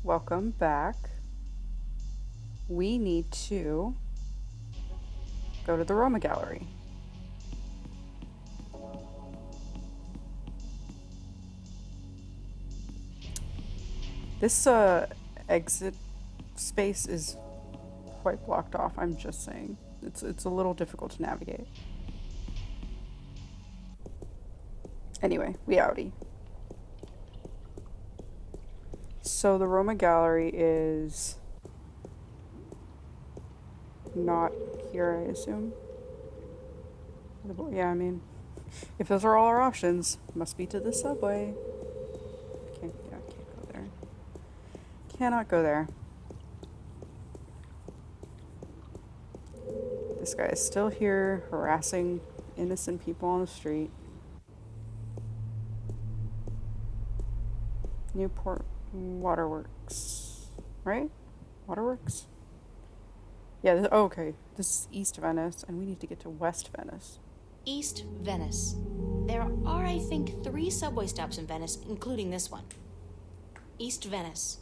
Welcome back. We need to go to the Roma Gallery. This exit space is quite blocked off, I'm just saying. It's a little difficult to navigate. Anyway, we outie. So the Roma Gallery is not here, I assume. Yeah, I mean, if those are all our options, must be to the subway. Can't go there. Cannot go there. This guy is still here, harassing innocent people on the street. Newport Waterworks, right? Waterworks? Yeah, okay. This is East Venice, and we need to get to West Venice. East Venice. There are, I think, 3 subway stops in Venice, including this one. East Venice.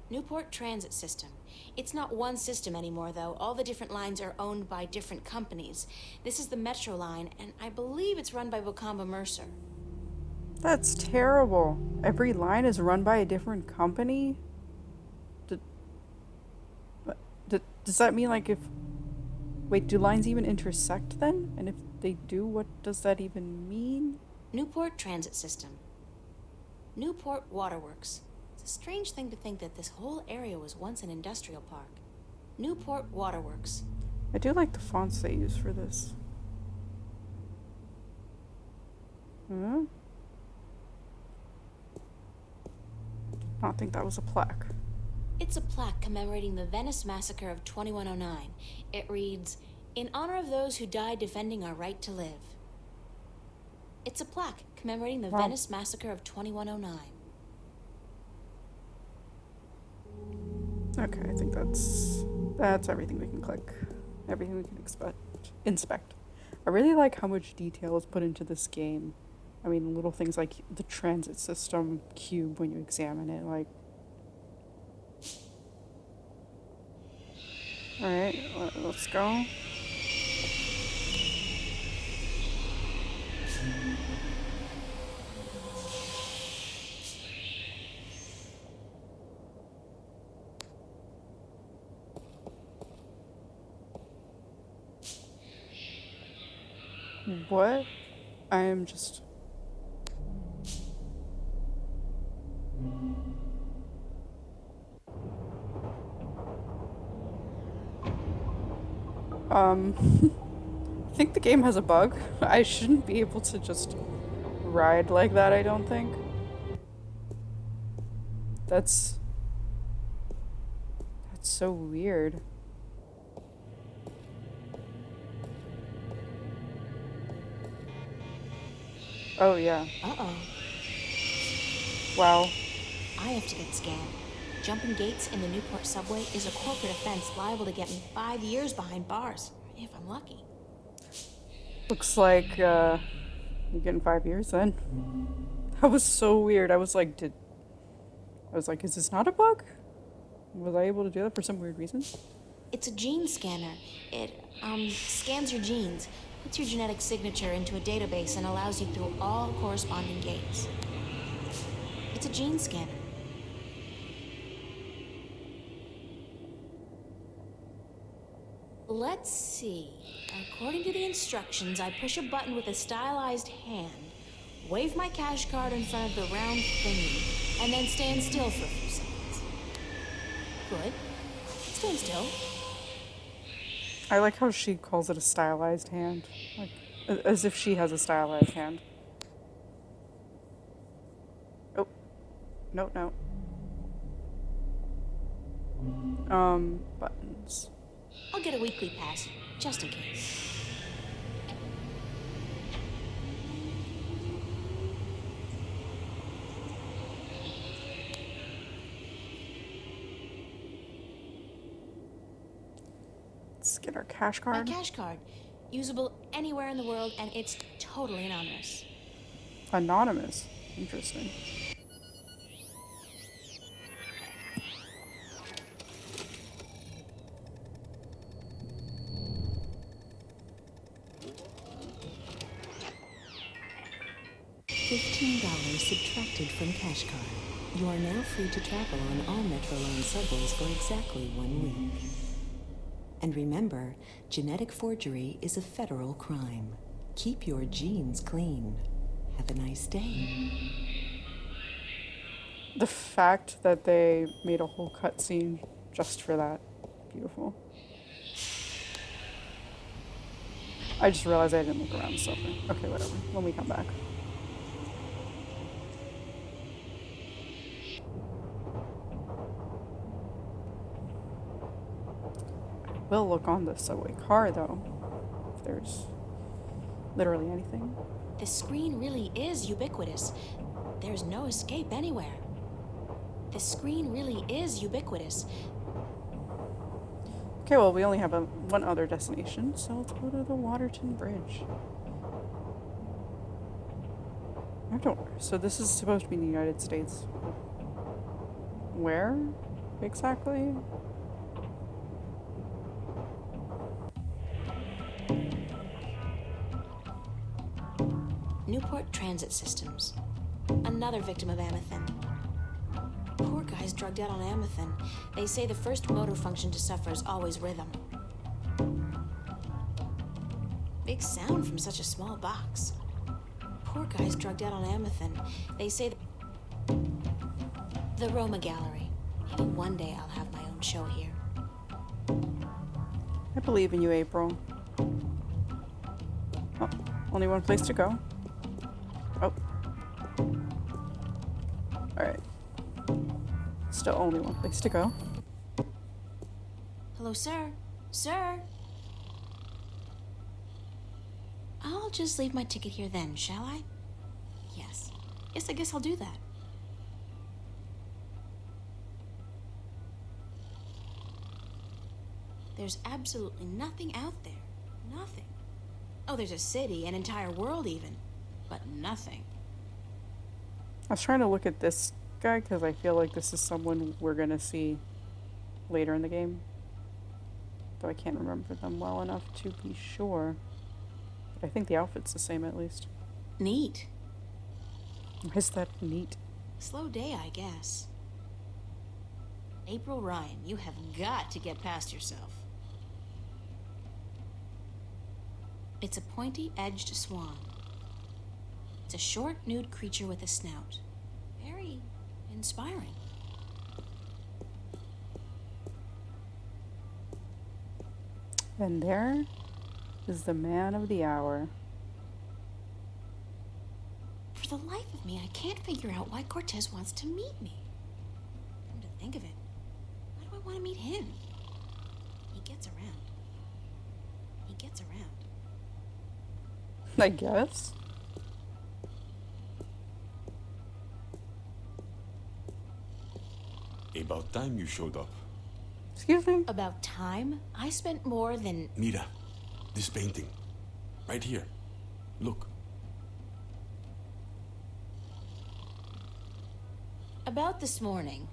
Newport Transit System. It's not one system anymore, though. All the different lines are owned by different companies. This is the Metro line, and I believe it's run by Vocamba Mercer. That's terrible. Every line is run by a different company? Does that mean, like, if... Wait, do lines even intersect then? And if they do, what does that even mean? Newport Transit System. Newport Waterworks. It's a strange thing to think that this whole area was once an industrial park. Newport Waterworks. I do like the fonts they use for this. Hmm? I don't think that was a plaque. It's a plaque commemorating the Venice massacre of 2109. It reads, "In honor of those who died defending our right to live." It's a plaque commemorating the Venice massacre of 2109. Okay, I think that's everything we can click. Everything we can inspect. I really like how much detail is put into this game. I mean, little things like the transit system cube when you examine it, like... Alright, let's go. What? I am just... I think the game has a bug. I shouldn't be able to just ride like that, I don't think. That's so weird. Oh, yeah. Uh-oh. Wow. I have to get scanned. Jumping gates in the Newport subway is a corporate offense liable to get me 5 years behind bars, if I'm lucky. Looks like, you're getting 5 years then. That was so weird. I was like, is this not a bug? Was I able to do that for some weird reason? It's a gene scanner. It, scans your genes, puts your genetic signature into a database, and allows you through all corresponding gates. It's a gene scanner. Let's see. According to the instructions, I push a button with a stylized hand, wave my cash card in front of the round thingy, and then stand still for a few seconds. Good. Stand still. I like how she calls it a stylized hand. Like, as if she has a stylized hand. Oh. No. Buttons. I'll get a weekly pass, just in case. Let's get our cash card. My cash card. Usable anywhere in the world, and it's totally anonymous. Anonymous. Interesting. $15 subtracted from cash card. You are now free to travel on all Metro Line subways for exactly 1 week. And remember, genetic forgery is a federal crime. Keep your genes clean. Have a nice day. The fact that they made a whole cutscene just for that. Beautiful. I just realized I didn't look around, so okay, whatever. When we come back. We'll look on the subway car, though, if there's literally anything. The screen really is ubiquitous. There's no escape anywhere. The screen really is ubiquitous. Okay, well, we only have one other destination, so let's go to the Waterton Bridge. I don't. So this is supposed to be in the United States. Where exactly? Newport Transit Systems. Another victim of Amethyst. Poor guy's drugged out on Amethyst. They say the first motor function to suffer is always rhythm. Big sound from such a small box. Poor guy's drugged out on Amethyst. They say the Roma Gallery. Maybe one day I'll have my own show here. I believe in you, April. Oh, only one place to go. Oh. Alright. Still only one place to go. Hello, sir. Sir? I'll just leave my ticket here then, shall I? Yes. Yes, I guess I'll do that. There's absolutely nothing out there. Nothing. Oh, there's a city, an entire world even. But nothing. I was trying to look at this guy because I feel like this is someone we're gonna see later in the game. Though I can't remember them well enough to be sure. But I think the outfit's the same at least. Neat. Why is that neat? Slow day, I guess. April Ryan, you have got to get past yourself. It's a pointy-edged swan. It's a short, nude creature with a snout. Very inspiring. And there is the man of the hour. For the life of me, I can't figure out why Cortez wants to meet me. Come to think of it, why do I want to meet him? He gets around. He gets around. I guess. About time you showed up. Excuse me? About time? I spent more than... Mira, this painting. Right here. Look. About this morning.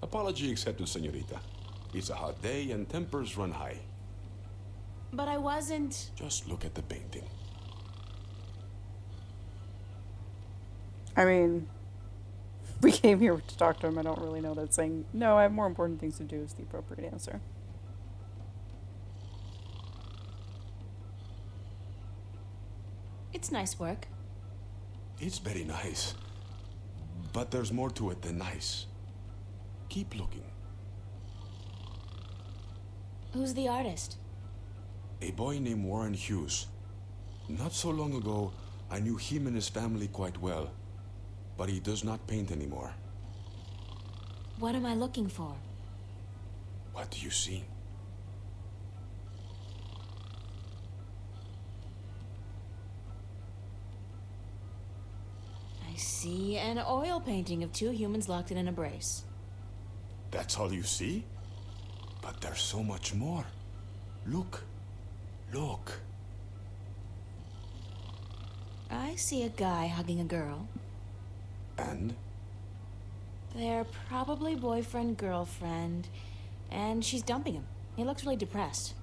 Apology accepted, señorita. It's a hot day and tempers run high. But I wasn't... Just look at the painting. I mean, we came here to talk to him. I don't really know that saying, no, I have more important things to do is the appropriate answer. It's nice work. It's very nice. But there's more to it than nice. Keep looking. Who's the artist? A boy named Warren Hughes. Not so long ago, I knew him and his family quite well. But he does not paint anymore. What am I looking for? What do you see? I see an oil painting of two humans locked in an embrace. That's all you see? But there's so much more. Look. Look. I see a guy hugging a girl. And? They're probably boyfriend, girlfriend, and she's dumping him. He looks really depressed.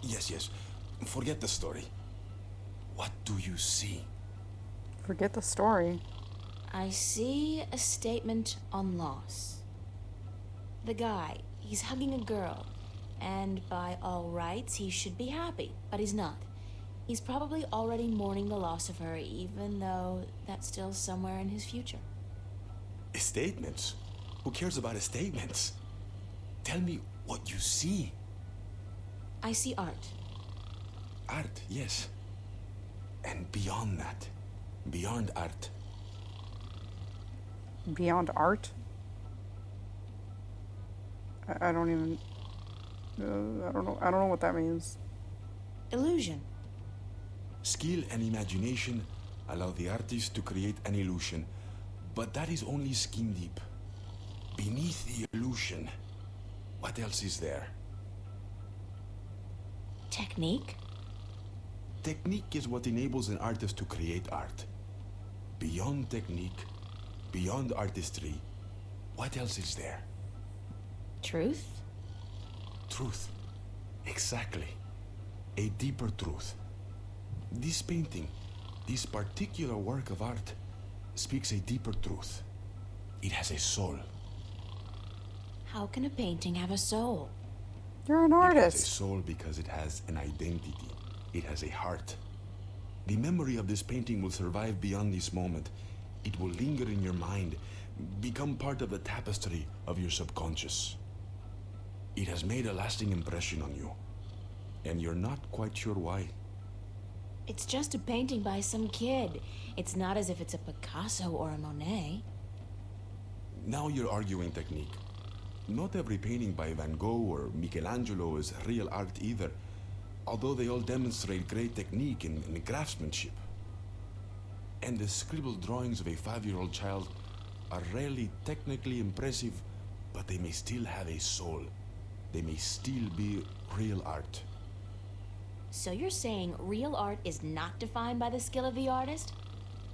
Yes, yes. Forget the story. What do you see? Forget the story. I see a statement on loss. The guy, he's hugging a girl, and by all rights, he should be happy, but he's not. He's probably already mourning the loss of her, even though that's still somewhere in his future. Statements? Who cares about statements? Tell me what you see. I see art. Art, yes. And beyond that, beyond art. Beyond art? I don't even... I don't know what that means. Illusion. Skill and imagination allow the artist to create an illusion, but that is only skin deep. Beneath the illusion, what else is there? Technique. Technique is what enables an artist to create art. Beyond technique, beyond artistry, what else is there? Truth. Truth. Exactly. A deeper truth. This painting, this particular work of art, speaks a deeper truth. It has a soul. How can a painting have a soul? You're an It has a artist. soul because it has an identity. It has a heart. The memory of this painting will survive beyond this moment. It will linger in your mind, become part of the tapestry of your subconscious. It has made a lasting impression on you, and you're not quite sure why. It's just a painting by some kid. It's not as if it's a Picasso or a Monet. Now you're arguing technique. Not every painting by Van Gogh or Michelangelo is real art either, although they all demonstrate great technique and craftsmanship. And the scribbled drawings of a 5-year-old child are rarely technically impressive, but they may still have a soul. They may still be real art. So you're saying real art is not defined by the skill of the artist?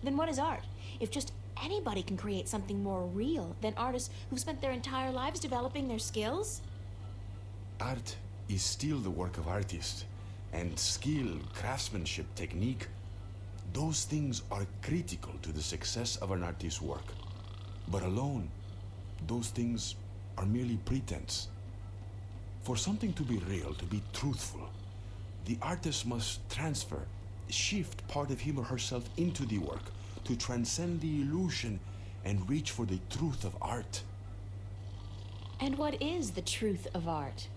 Then what is art? If just anybody can create something more real than artists who've spent their entire lives developing their skills? Art is still the work of artists, and skill, craftsmanship, technique, those things are critical to the success of an artist's work. But alone, those things are merely pretense. For something to be real, to be truthful, the artist must shift part of him or herself into the work to transcend the illusion and reach for the truth of art. And what is the truth of art?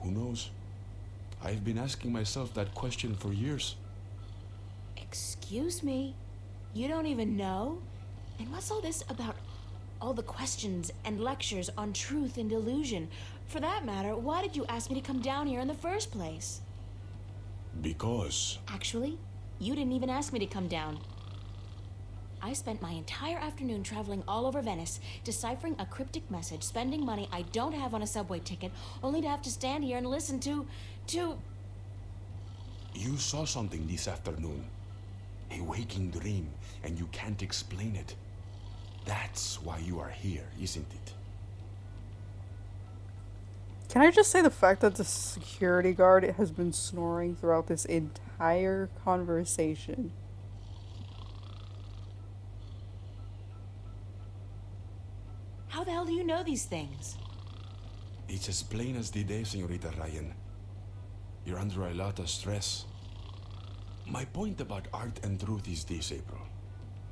Who knows? I've been asking myself that question for years. Excuse me? You don't even know? And what's all this about all the questions and lectures on truth and illusion? For that matter, why did you ask me to come down here in the first place? Because Actually, you didn't even ask me to come down. I spent my entire afternoon traveling all over Venice, deciphering a cryptic message, spending money I don't have on a subway ticket, only to have to stand here and listen to... you saw something this afternoon. A waking dream, and you can't explain it. That's why you are here, isn't it? Can I just say the fact that the security guard has been snoring throughout this entire conversation? How the hell do you know these things? It's as plain as the day, Señorita Ryan. You're under a lot of stress. My point about art and truth is this, April.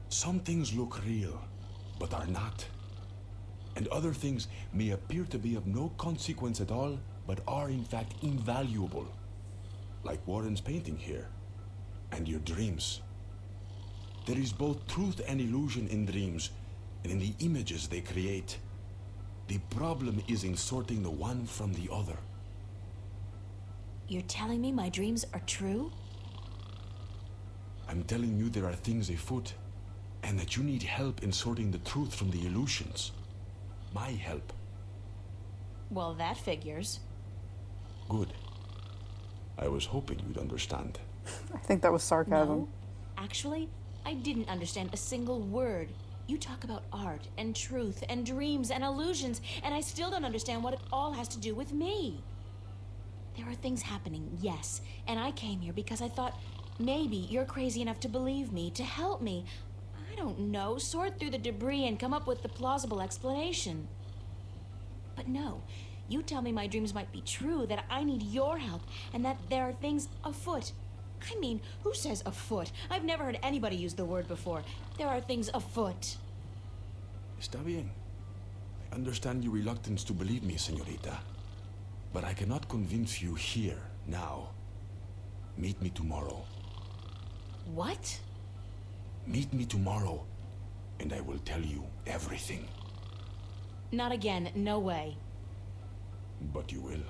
Some things look real, but are not. And other things may appear to be of no consequence at all, but are in fact invaluable. Like Warren's painting here, and your dreams. There is both truth and illusion in dreams, and in the images they create. The problem is in sorting the one from the other. You're telling me my dreams are true? I'm telling you there are things afoot, and that you need help in sorting the truth from the illusions. My help. Well, that figures. Good. I was hoping you'd understand. I think that was sarcasm. No, actually, I didn't understand a single word. You talk about art and truth and dreams and illusions, and I still don't understand what it all has to do with me. There are things happening, yes, and I came here because I thought Maybe you're crazy enough to believe me, to help me. I don't know, sort through the debris and come up with the plausible explanation. But no, you tell me my dreams might be true, that I need your help, and that there are things afoot. I mean, who says afoot? I've never heard anybody use the word before. There are things afoot. Está bien. I understand your reluctance to believe me, señorita. But I cannot convince you here, now. Meet me tomorrow. What? Meet me tomorrow, and I will tell you everything. Not again, no way. But you will.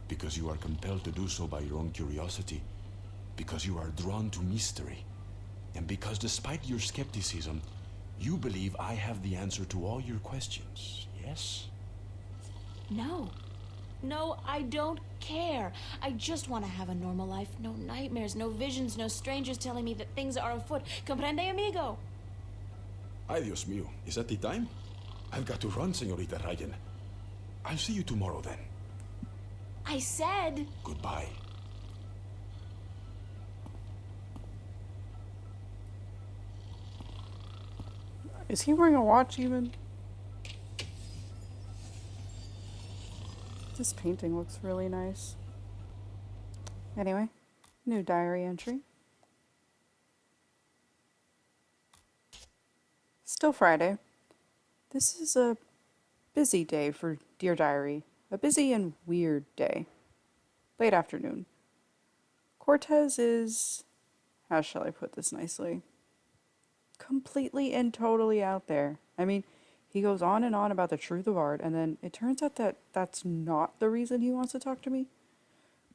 Because you are compelled to do so by your own curiosity. Because you are drawn to mystery. And because despite your skepticism, you believe I have the answer to all your questions, yes? No. No, I don't care. I just want to have a normal life. No nightmares, no visions, no strangers telling me that things are afoot. Comprende, amigo? Ay, Dios mío. Is that the time? I've got to run, señorita Ryan. I'll see you tomorrow then. I said... Goodbye. Is he wearing a watch even? This painting looks really nice. Anyway, new diary entry. Still Friday. This is a busy day for Dear Diary. A busy and weird day. Late afternoon. Cortez is, how shall I put this nicely? Completely and totally out there. I mean, he goes on and on about the truth of art, and then it turns out that that's not the reason he wants to talk to me.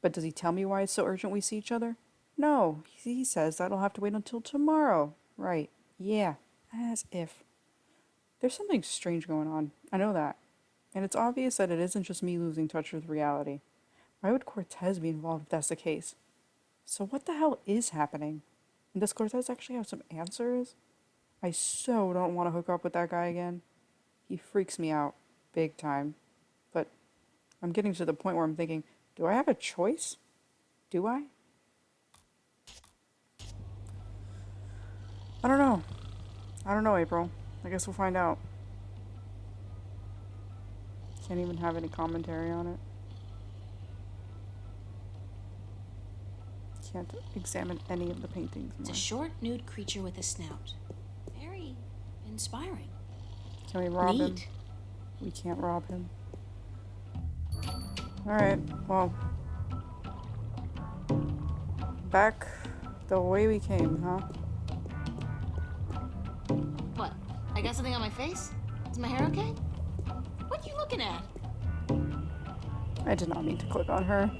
But does he tell me why it's so urgent we see each other? No, he says that'll have to wait until tomorrow. Right, yeah, as if. There's something strange going on, I know that. And it's obvious that it isn't just me losing touch with reality. Why would Cortez be involved if that's the case? So what the hell is happening? And does Cortez actually have some answers? I so don't want to hook up with that guy again. He freaks me out, big time. But I'm getting to the point where I'm thinking, do I have a choice? Do I? I don't know. I don't know, April. I guess we'll find out. Can't even have any commentary on it. Can't examine any of the paintings It's more. a short, nude creature with a snout. Very inspiring. Can we rob him? Neat. We can't rob him. Alright, well. Back the way we came, huh? What? I got something on my face? Is my hair okay? What are you looking at? I did not mean to click on her.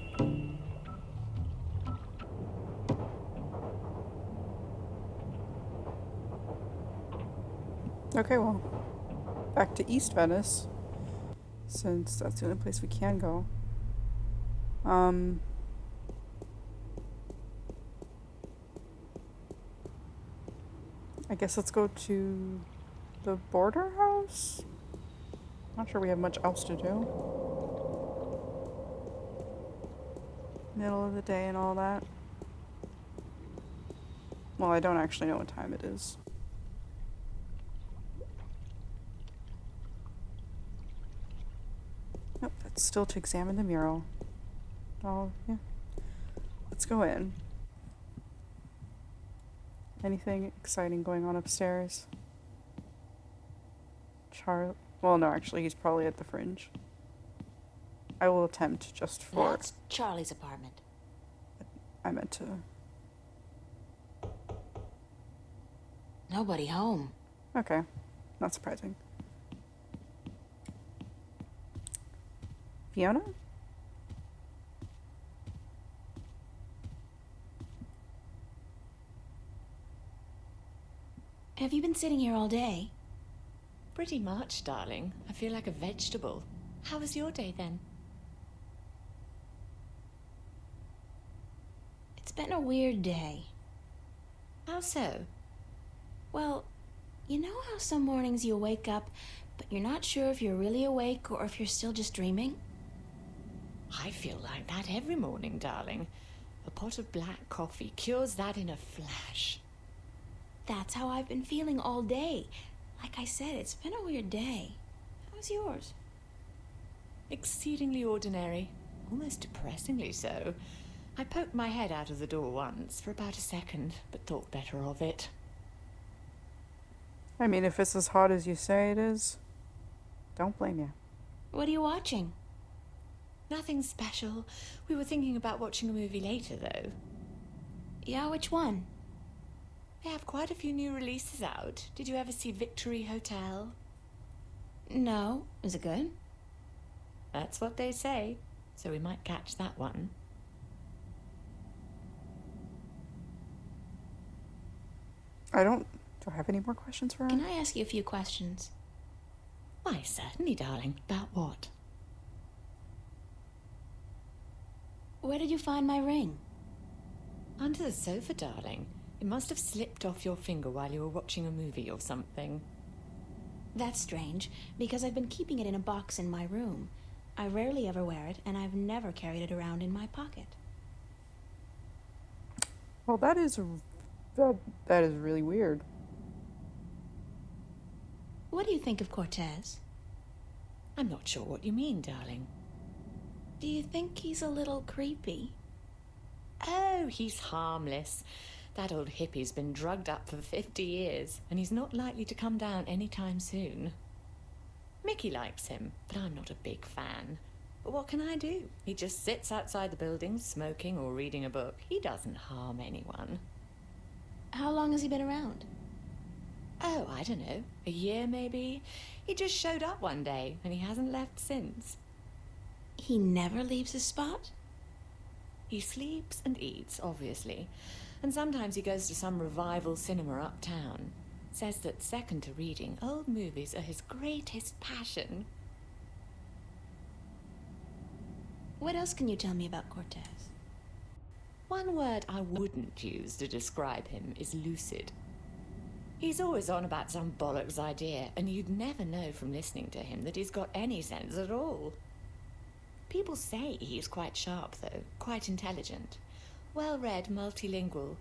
Okay, well, back to East Venice, since that's the only place we can go. I guess let's go to the border house? Not sure we have much else to do. Middle of the day and all that. Well, I don't actually know what time it is. Nope, that's still to examine the mural. Oh, yeah. Let's go in. Anything exciting going on upstairs? Well, no, actually, he's probably at the Fringe. I will attempt just for... That's Charlie's apartment. I meant to... Nobody home. Okay. Not surprising. Fiona? Have you been sitting here all day? Pretty much, darling. I feel like a vegetable. How was your day then? It's been a weird day. How so? Well, you know how some mornings you wake up, but you're not sure if you're really awake or if you're still just dreaming? I feel like that every morning, darling. A pot of black coffee cures that in a flash. That's how I've been feeling all day. Like I said, it's been a weird day. How's yours? Exceedingly ordinary. Almost depressingly so. I poked my head out of the door once for about a second, but thought better of it. I mean, if it's as hot as you say it is, don't blame you. What are you watching? Nothing special. We were thinking about watching a movie later, though. Yeah, which one? They have quite a few new releases out. Did you ever see Victory Hotel? No. Is it good? That's what they say, so we might catch that one. Do I have any more questions for her? Can I ask you a few questions? Why, certainly, darling. About what? Where did you find my ring? Under the sofa, darling. It must have slipped off your finger while you were watching a movie or something. That's strange, because I've been keeping it in a box in my room. I rarely ever wear it, and I've never carried it around in my pocket. Well, that is really weird. What do you think of Cortez? I'm not sure what you mean, darling. Do you think he's a little creepy? Oh, he's harmless. That old hippie's been drugged up for 50 years, and he's not likely to come down anytime soon. Mickey likes him, but I'm not a big fan. But what can I do? He just sits outside the building, smoking or reading a book. He doesn't harm anyone. How long has he been around? Oh, I don't know. A year, maybe? He just showed up one day, and he hasn't left since. He never leaves his spot? He sleeps and eats, obviously. And sometimes he goes to some revival cinema uptown. Says that second to reading, old movies are his greatest passion. What else can you tell me about Cortez? One word I wouldn't use to describe him is lucid. He's always on about some bollocks idea, and you'd never know from listening to him that he's got any sense at all. People say he's quite sharp, though, quite intelligent. Well-read, multilingual,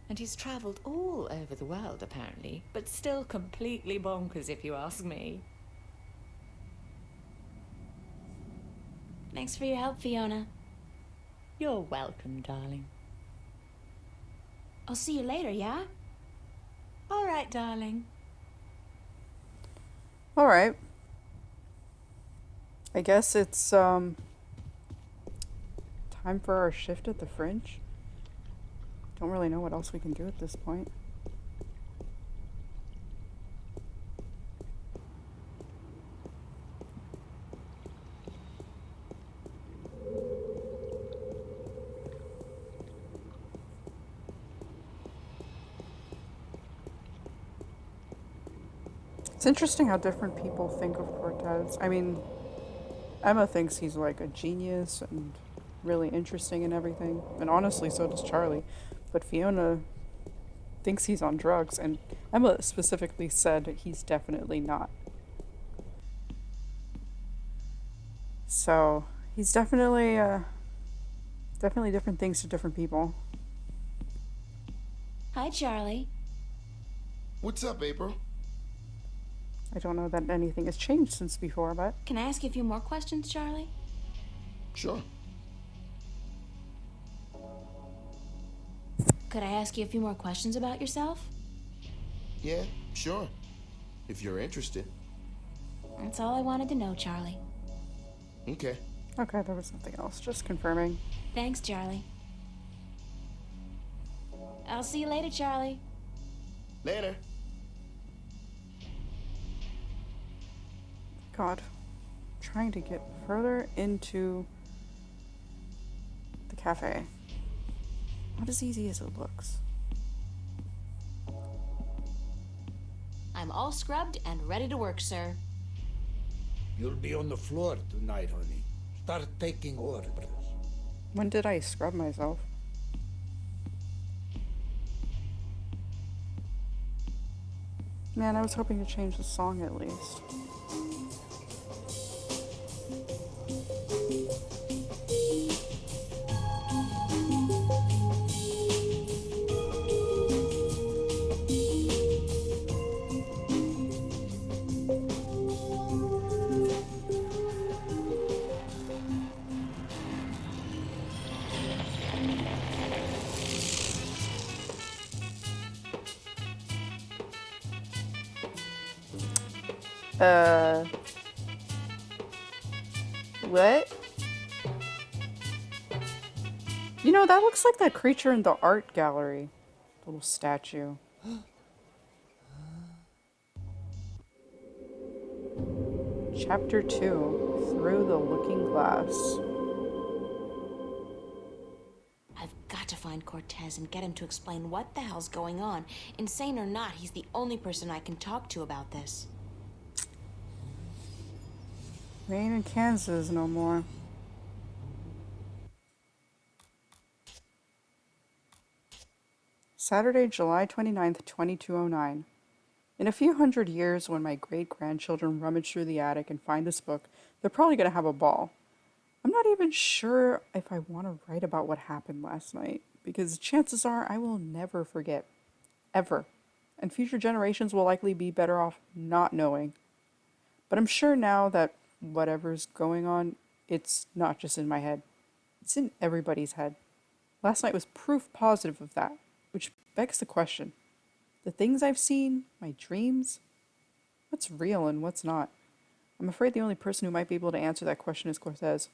and he's travelled all over the world, apparently, but still completely bonkers, if you ask me. Thanks for your help, Fiona. You're welcome, darling. I'll see you later, yeah? All right, darling. All right. I guess it's time for our shift at the Fringe. Don't really know what else we can do at this point. It's interesting how different people think of Cortez. I mean, Emma thinks he's like a genius and really interesting and everything. And honestly, so does Charlie. But Fiona thinks he's on drugs, and Emma specifically said he's definitely not. So, he's definitely different things to different people. Hi, Charlie. What's up, April? I don't know that anything has changed since before, but... Can I ask you a few more questions, Charlie? Sure. Could I ask you a few more questions about yourself? Yeah, sure. If you're interested. That's all I wanted to know, Charlie. Okay. Okay, there was nothing else. Just confirming. Thanks, Charlie. I'll see you later, Charlie. Later. God. Trying to get further into the cafe. Not as easy as it looks. I'm all scrubbed and ready to work, sir. You'll be on the floor tonight, honey. Start taking orders. When did I scrub myself? Man, I was hoping to change the song at least. What? You know, that looks like that creature in the art gallery. Little statue. Chapter 2, Through the Looking Glass. I've got to find Cortez and get him to explain what the hell's going on. Insane or not, he's the only person I can talk to about this. We ain't in Kansas no more. Saturday, July 29th, 2209. In a few hundred years, when my great-grandchildren rummage through the attic and find this book, they're probably going to have a ball. I'm not even sure if I want to write about what happened last night, because chances are I will never forget. Ever. And future generations will likely be better off not knowing. But I'm sure now that whatever's going on, it's not just in my head. It's in everybody's head. Last night was proof positive of that, which begs the question. The things I've seen, my dreams, what's real and what's not? I'm afraid the only person who might be able to answer that question is Cortez.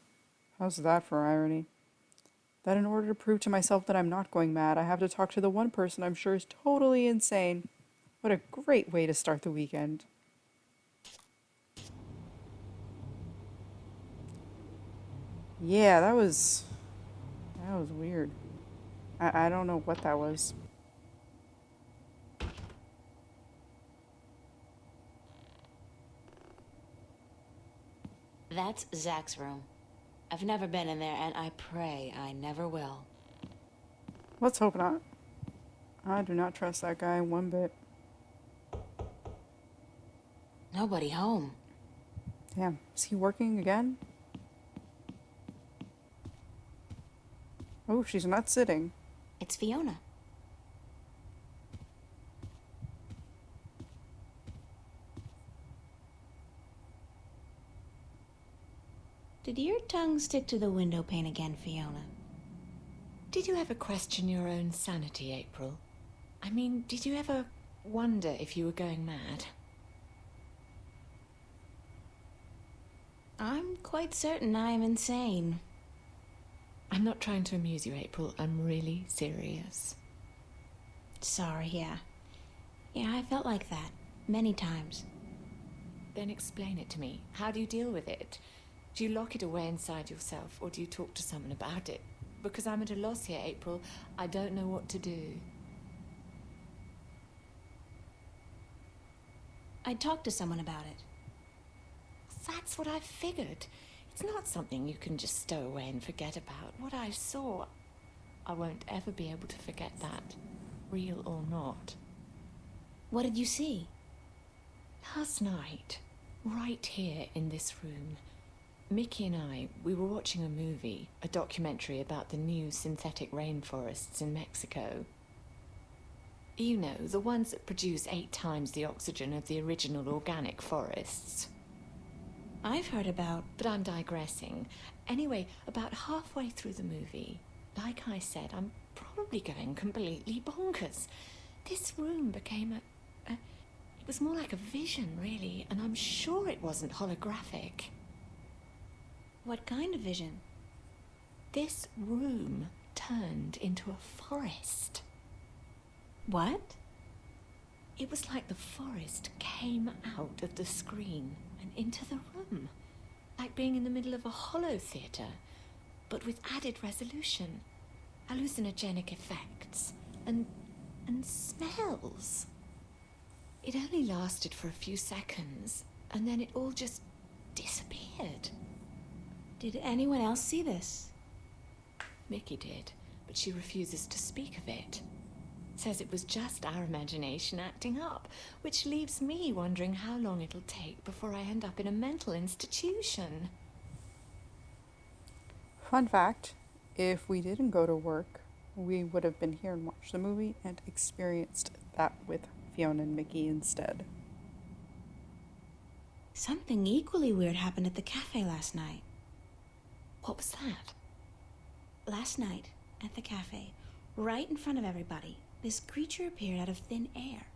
How's that for irony? That in order to prove to myself that I'm not going mad, I have to talk to the one person I'm sure is totally insane. What a great way to start the weekend. Yeah, that was weird. I don't know what that was. That's Zack's room. I've never been in there, and I pray I never will. Let's hope not. I do not trust that guy one bit. Nobody home. Damn, is he working again? Oh, she's not sitting. It's Fiona. Did your tongue stick to the window pane again, Fiona? Did you ever question your own sanity, April? I mean, did you ever wonder if you were going mad? I'm quite certain I'm insane. I'm not trying to amuse you, April. I'm really serious. Sorry, yeah. Yeah, I felt like that. Many times. Then explain it to me. How do you deal with it? Do you lock it away inside yourself, or do you talk to someone about it? Because I'm at a loss here, April. I don't know what to do. I'd talk to someone about it. That's what I figured. It's not something you can just stow away and forget about. What I saw, I won't ever be able to forget that, real or not. What did you see? Last night, right here in this room, Mickey and I, we were watching a movie, a documentary about the new synthetic rainforests in Mexico. You know, the ones that produce 8 times the oxygen of the original organic forests. I've heard about... But I'm digressing. Anyway, about halfway through the movie, like I said, I'm probably going completely bonkers. This room became it was more like a vision, really, and I'm sure it wasn't holographic. What kind of vision? This room turned into a forest. What? It was like the forest came out of the screen and into the room. Like being in the middle of a hollow theatre, but with added resolution, hallucinogenic effects, and smells. It only lasted for a few seconds, and then it all just disappeared. Did anyone else see this? Mickey did, but she refuses to speak of it. Says it was just our imagination acting up, which leaves me wondering how long it'll take before I end up in a mental institution. Fun fact, if we didn't go to work, we would have been here and watched the movie and experienced that with Fiona and Mickey instead. Something equally weird happened at the cafe last night. What was that? Last night, at the cafe, right in front of everybody, this creature appeared out of thin air.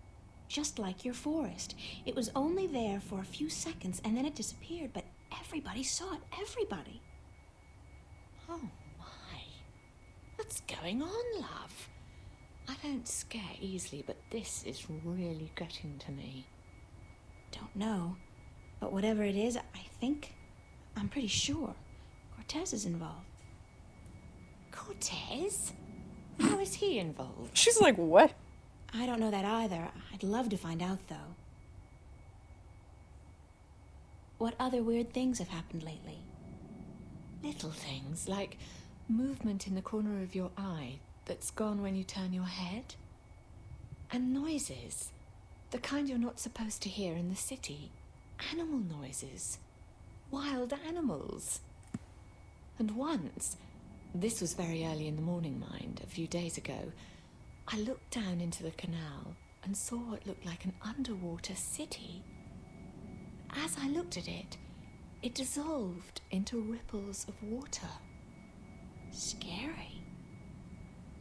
Just like your forest. It was only there for a few seconds and then it disappeared, but everybody saw it. Everybody. Oh my. What's going on, love? I don't scare easily, but this is really getting to me. Don't know. But whatever it is, I'm pretty sure Cortez is involved. Cortez? How is he involved? She's like, what? I don't know that either. I'd love to find out, though. What other weird things have happened lately? Little things, like movement in the corner of your eye that's gone when you turn your head. And noises. The kind you're not supposed to hear in the city. Animal noises. Wild animals. And once, this was very early in the morning, mind, a few days ago, I looked down into the canal and saw what looked like an underwater city. As I looked at it, it dissolved into ripples of water. Scary.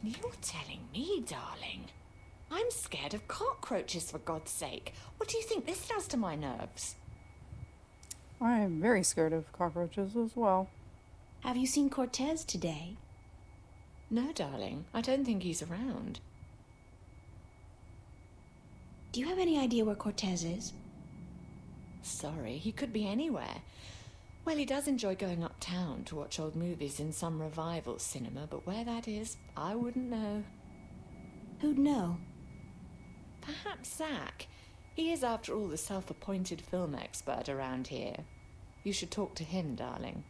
You're telling me, darling. I'm scared of cockroaches, for God's sake. What do you think this does to my nerves? I am very scared of cockroaches as well. Have you seen Cortez today? No, darling. I don't think he's around. Do you have any idea where Cortez is? Sorry, he could be anywhere. Well, he does enjoy going uptown to watch old movies in some revival cinema, but where that is, I wouldn't know. Who'd know? Perhaps Zack. He is, after all, the self-appointed film expert around here. You should talk to him, darling.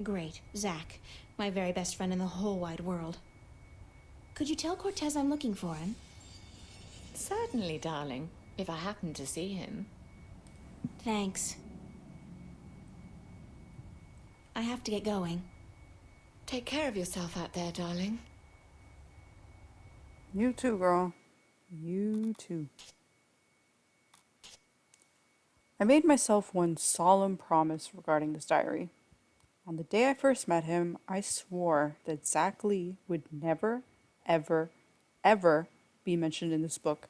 Great. Zack. My very best friend in the whole wide world. Could you tell Cortez I'm looking for him? Certainly, darling, if I happen to see him. Thanks. I have to get going. Take care of yourself out there, darling. You too, girl. You too. I made myself one solemn promise regarding this diary. On the day I first met him, I swore that Zack Lee would never, ever, ever be mentioned in this book.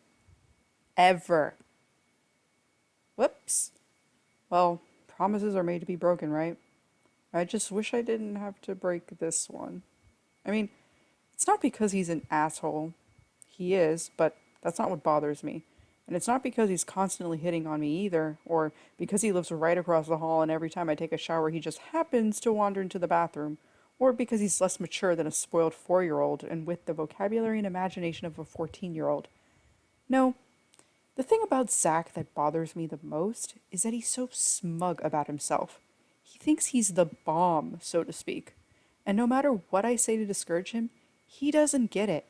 Ever. Whoops. Well, promises are made to be broken, right? I just wish I didn't have to break this one. I mean, it's not because he's an asshole. He is, but that's not what bothers me. And it's not because he's constantly hitting on me either, or because he lives right across the hall and every time I take a shower he just happens to wander into the bathroom, or because he's less mature than a spoiled 4-year-old and with the vocabulary and imagination of a 14-year-old. No, the thing about Zack that bothers me the most is that he's so smug about himself. He thinks he's the bomb, so to speak. And no matter what I say to discourage him, he doesn't get it.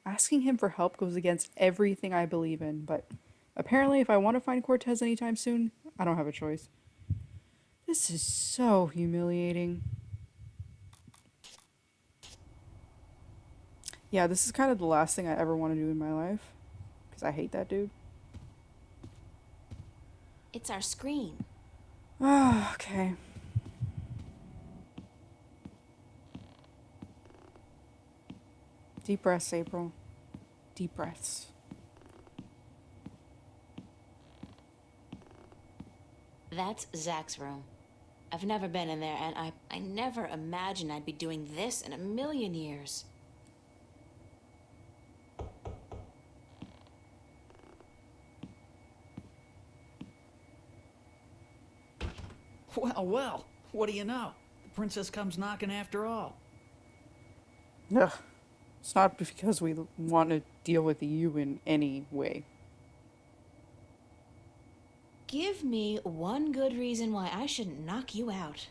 Asking him for help goes against everything I believe in, but apparently if I want to find Cortez anytime soon, I don't have a choice. This is so humiliating. Yeah, this is kind of the last thing I ever want to do in my life, because I hate that dude. It's our screen. Ah, okay. Deep breaths, April. Deep breaths. That's Zack's room. I've never been in there, and I never imagined I'd be doing this in a million years. Well, well, what do you know? The princess comes knocking after all. Ugh. It's not because we want to deal with you in any way. Give me one good reason why I shouldn't knock you out.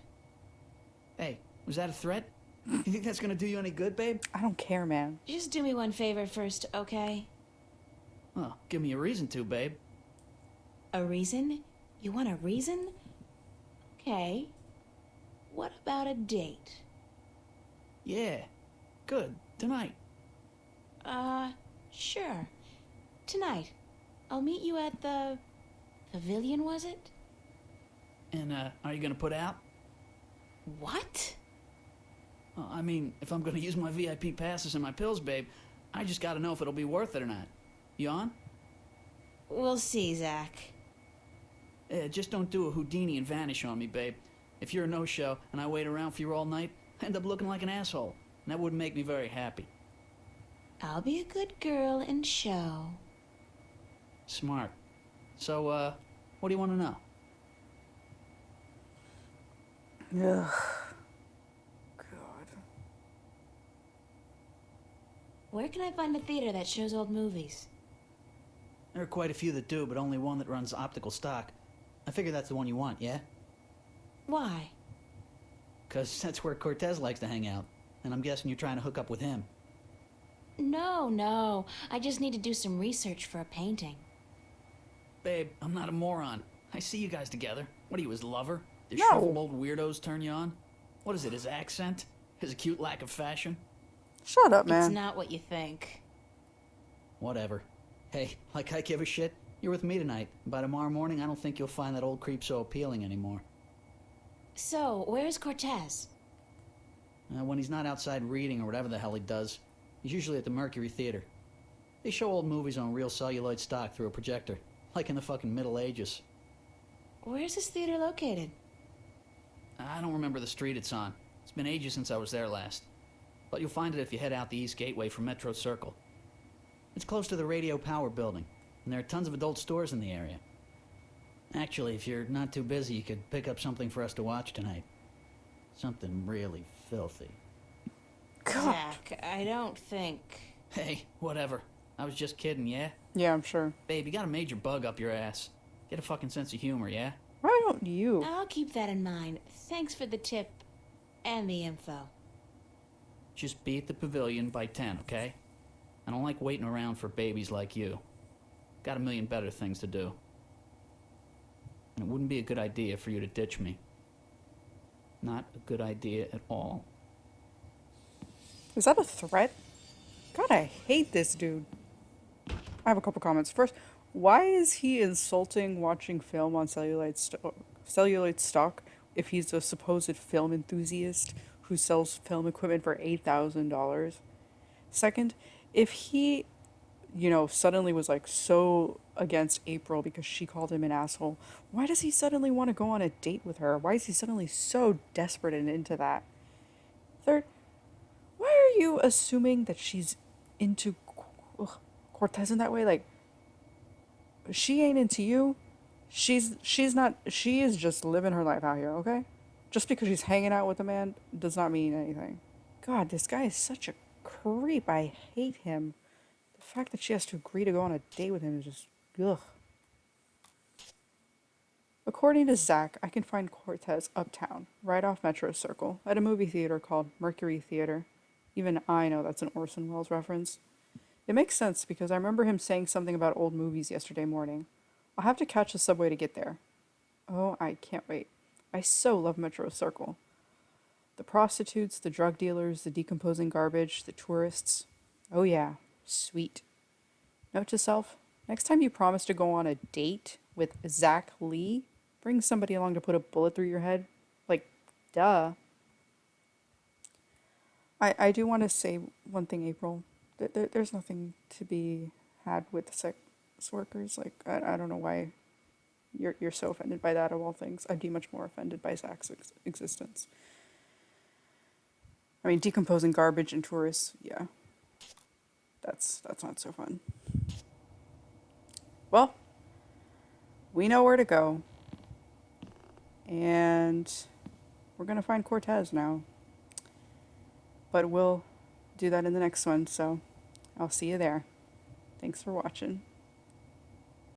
Hey, was that a threat? You think that's gonna do you any good, babe? I don't care, man. Just do me one favor first, okay? Well, give me a reason to, babe. A reason? You want a reason? Okay. What about a date? Yeah, good. Tonight. Sure. Tonight. I'll meet you at the pavilion, was it? And, are you gonna put out? What? I mean, if I'm gonna use my VIP passes and my pills, babe, I just gotta know if it'll be worth it or not. You on? We'll see, Zack. Just don't do a Houdini and vanish on me, babe. If you're a no-show and I wait around for you all night, I end up looking like an asshole. And that wouldn't make me very happy. I'll be a good girl and show. Smart. So, what do you want to know? Ugh. God. Where can I find a theater that shows old movies? There are quite a few that do, but only one that runs optical stock. I figure that's the one you want, yeah? Why? 'Cause that's where Cortez likes to hang out. And I'm guessing you're trying to hook up with him. No. I just need to do some research for a painting. Babe, I'm not a moron. I see you guys together. What are you, his lover? The No. shriveled old weirdos turn you on? What is it, his accent? His acute lack of fashion? Shut up, It's man. not what you think. Whatever. Hey, like I give a shit? You're with me tonight. By tomorrow morning, I don't think you'll find that old creep so appealing anymore. So, where's Cortez? When he's not outside reading or whatever the hell he does, he's usually at the Mercury Theater. They show old movies on real celluloid stock through a projector, like in the fucking Middle Ages. Where's this theater located? I don't remember the street it's on. It's been ages since I was there last. But you'll find it if you head out the East Gateway from Metro Circle. It's close to the Radio Power building, and there are tons of adult stores in the area. Actually, if you're not too busy, you could pick up something for us to watch tonight. Something really filthy. God. Zack, I don't think... Hey, whatever. I was just kidding, yeah? Yeah, I'm sure. Babe, you got a major bug up your ass. Get a fucking sense of humor, yeah? Why don't you? I'll keep that in mind. Thanks for the tip and the info. Just be at the pavilion by 10, okay? I don't like waiting around for babies like you. Got a million better things to do. And it wouldn't be a good idea for you to ditch me. Not a good idea at all. Is that a threat? God, I hate this dude. I have a couple comments. First, why is he insulting watching film on celluloid stock if he's a supposed film enthusiast who sells film equipment for $8,000? Second, if he, suddenly was like so against April because she called him an asshole, why does he suddenly want to go on a date with her? Why is he suddenly so desperate and into that? Third, why are you assuming that she's into Cortez in that way? Like, she ain't into you. She's not. She is just living her life out here, okay? Just because she's hanging out with a man does not mean anything. God, this guy is such a creep. I hate him. The fact that she has to agree to go on a date with him is just ugh. According to Zack, I can find Cortez uptown, right off Metro Circle, at a movie theater called Mercury Theater. Even I know that's an Orson Welles reference. It makes sense because I remember him saying something about old movies yesterday morning. I'll have to catch the subway to get there. Oh, I can't wait. I so love Metro Circle. The prostitutes, the drug dealers, the decomposing garbage, the tourists. Oh yeah, sweet. Note to self, next time you promise to go on a date with Zack Lee, bring somebody along to put a bullet through your head. Like, duh. I do want to say one thing, April. There's nothing to be had with sex workers. Like, I don't know why you're so offended by that of all things. I'd be much more offended by Zack's existence. I mean, decomposing garbage and tourists, yeah. That's not so fun. Well, we know where to go. And we're going to find Cortez now. But we'll do that in the next one, so I'll see you there. Thanks for watching.